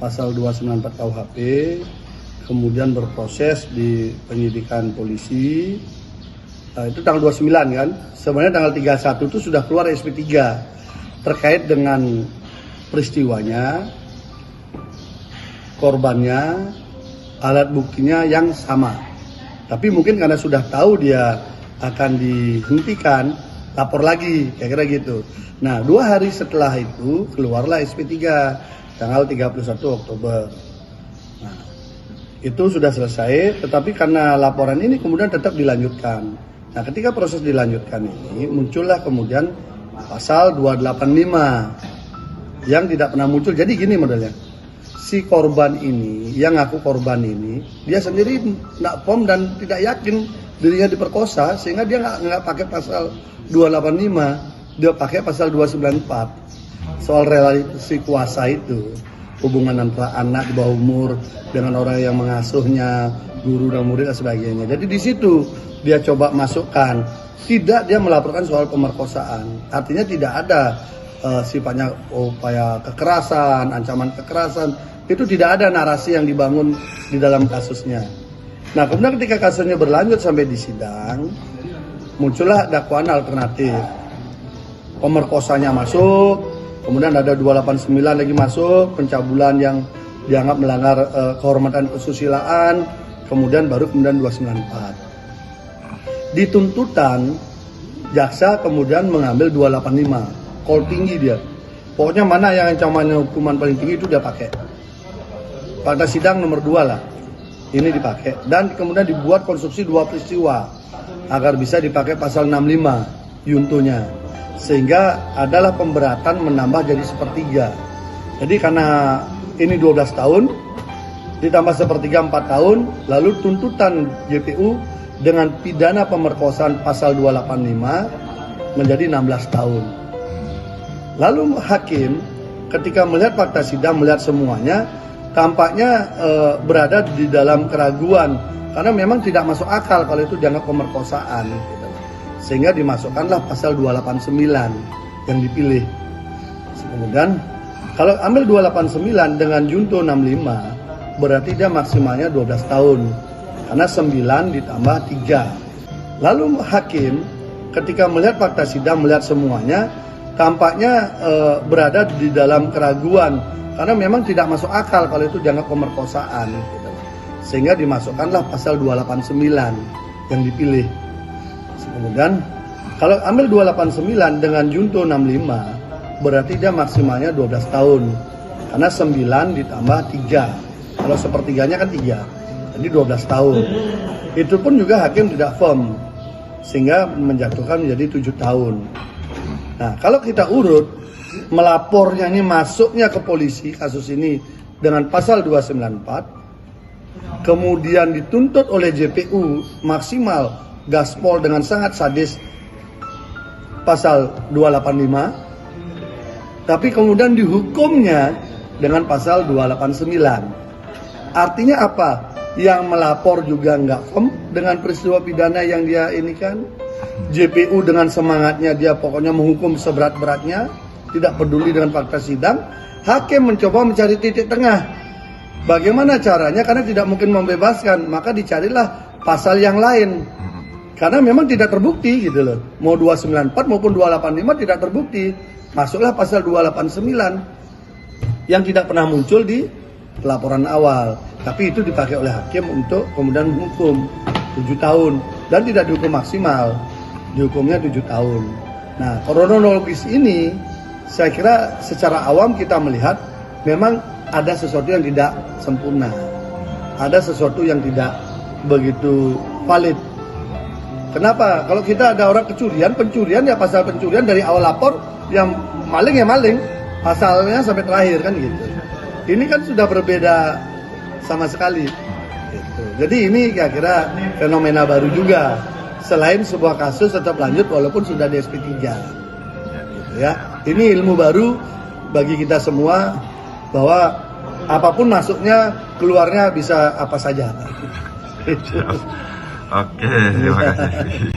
Pasal 294 KUHP, kemudian berproses di penyidikan polisi. Itu tanggal 29 kan, sebenarnya tanggal 31 itu sudah keluar SP3 terkait dengan peristiwanya, korbannya, alat buktinya yang sama. Tapi mungkin karena sudah tahu dia akan dihentikan, lapor lagi, kira-kira gitu. Nah, 2 hari setelah itu keluarlah SP3 tanggal 31 Oktober. Nah, itu sudah selesai, tetapi karena laporan ini kemudian tetap dilanjutkan. Nah, ketika proses dilanjutkan ini, muncullah kemudian pasal 285 yang tidak pernah muncul. Jadi gini modelnya, si korban ini, yang ngaku korban ini, dia sendiri nggak pom dan tidak yakin dirinya diperkosa, sehingga dia nggak pakai pasal 285, dia pakai pasal 294 soal relasi kuasa itu, hubungan antara anak di bawah umur dengan orang yang mengasuhnya, guru dan murid dan sebagainya. Jadi di situ dia coba masukkan, tidak dia melaporkan soal pemerkosaan, artinya tidak ada sifatnya upaya kekerasan, ancaman kekerasan, itu tidak ada narasi yang dibangun di dalam kasusnya. Nah, kemudian ketika kasusnya berlanjut sampai di sidang, muncullah dakwaan alternatif. Pemerkosanya masuk, kemudian ada 289 lagi masuk, pencabulan yang dianggap melanggar kehormatan kesusilaan, kemudian 294. Di tuntutan, jaksa kemudian mengambil 285, call tinggi dia. Pokoknya mana yang ancamannya hukuman paling tinggi itu dia pakai. Pada sidang nomor 2 lah, ini dipakai. Dan kemudian dibuat konstruksi 2 peristiwa, agar bisa dipakai pasal 65, yuntunya. Sehingga adalah pemberatan menambah jadi sepertiga. Jadi karena ini 12 tahun, ditambah sepertiga 4 tahun, lalu tuntutan JPU dengan pidana pemerkosaan pasal 285 menjadi 16 tahun. Lalu hakim ketika melihat fakta sidang, melihat semuanya, tampaknya berada di dalam keraguan karena memang tidak masuk akal kalau itu dianggap pemerkosaan gitu. Sehingga dimasukkanlah pasal 289 yang dipilih. Kemudian kalau ambil 289 dengan junto 65 berarti dia maksimalnya 12 tahun karena 9 ditambah 3. Lalu hakim ketika melihat fakta sidang, melihat semuanya, tampaknya berada di dalam keraguan karena memang tidak masuk akal kalau itu dianggap pemerkosaan gitu. Sehingga dimasukkanlah pasal 289 yang dipilih. Kemudian kalau ambil 289 dengan junto 65 berarti dia maksimalnya 12 tahun karena 9 ditambah 3. Kalau sepertiganya kan 3, jadi 12 tahun. Itu pun juga hakim tidak firm sehingga menjatuhkan menjadi 7 tahun. Nah, kalau kita urut melapornya ini, masuknya ke polisi kasus ini dengan pasal 294, kemudian dituntut oleh JPU maksimal gaspol dengan sangat sadis pasal 285, tapi kemudian dihukumnya dengan pasal 289. Artinya apa? Yang melapor juga nggak firm dengan peristiwa pidana yang dia ini kan. JPU dengan semangatnya dia pokoknya menghukum seberat-beratnya, tidak peduli dengan fakta sidang. Hakim mencoba mencari titik tengah. Bagaimana caranya? Karena tidak mungkin membebaskan, maka dicarilah pasal yang lain. Karena memang tidak terbukti gitu loh. Mau 294 maupun 285 tidak terbukti. Masuklah pasal 289 yang tidak pernah muncul di laporan awal. Tapi itu dipakai oleh hakim untuk kemudian menghukum 7 tahun dan tidak dihukum maksimal. Dihukumnya 7 tahun. Nah, kronologis ini saya kira secara awam kita melihat memang ada sesuatu yang tidak sempurna. Ada sesuatu yang tidak begitu valid. Kenapa? Kalau kita ada orang pencurian ya pasal pencurian dari awal lapor, yang maling ya maling, pasalnya sampai terakhir kan gitu. Ini kan sudah berbeda sama sekali. Gitu. Jadi ini kira-kira fenomena baru juga. Selain sebuah kasus tetap lanjut walaupun sudah di SP3. Gitu ya. Ini ilmu baru bagi kita semua bahwa apapun masuknya, keluarnya bisa apa saja. Oke, terima kasih.